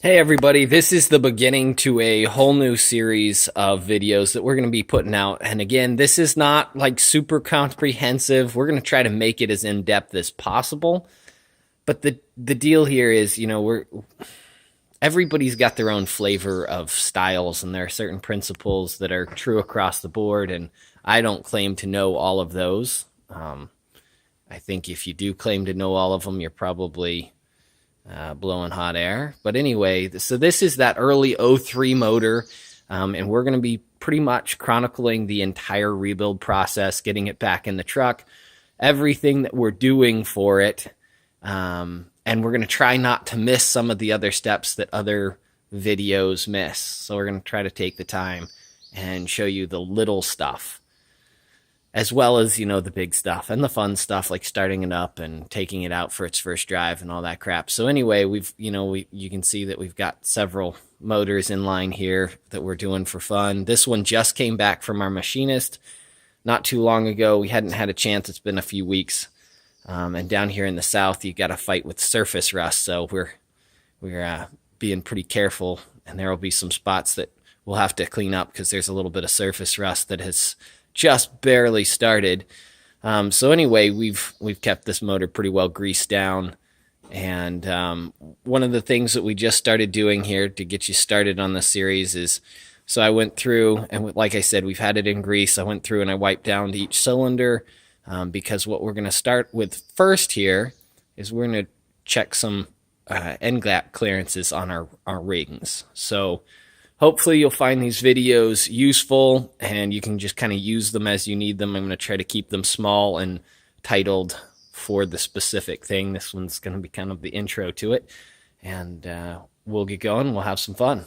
Hey everybody, this is the beginning to a whole new series of videos that we're going to be putting out. And again, this is not like super comprehensive. We're going to try to make it as in-depth as possible. But the deal here is, everybody's got their own flavor of styles, and there are certain principles that are true across the board, and I don't claim to know all of those. I think if you do claim to know all of them, you're probably blowing hot air. But anyway, so this is that early '03 motor, and we're going to be pretty much chronicling the entire rebuild process, getting it back in the truck, everything that we're doing for it, and we're going to try not to miss some of the other steps that other videos miss. So we're going to try to take the time and show you the little stuff, as well as, the big stuff and the fun stuff like starting it up and taking it out for its first drive and all that crap. So anyway, you can see that we've got several motors in line here that we're doing for fun. This one just came back from our machinist not too long ago. We hadn't had a chance. It's been a few weeks. And down here in the South, you got to fight with surface rust. So we're being pretty careful, and there will be some spots that we'll have to clean up because there's a little bit of surface rust that has just barely started. So anyway, we've kept this motor pretty well greased down. And one of the things that we just started doing here to get you started on this series is, so I went through, and like I said, we've had it in grease. I went through and I wiped down each cylinder, because what we're going to start with first here is we're going to check some end gap clearances on our rings. So hopefully you'll find these videos useful, and you can just kind of use them as you need them. I'm going to try to keep them small and titled for the specific thing. This one's going to be kind of the intro to it, and we'll get going. We'll have some fun.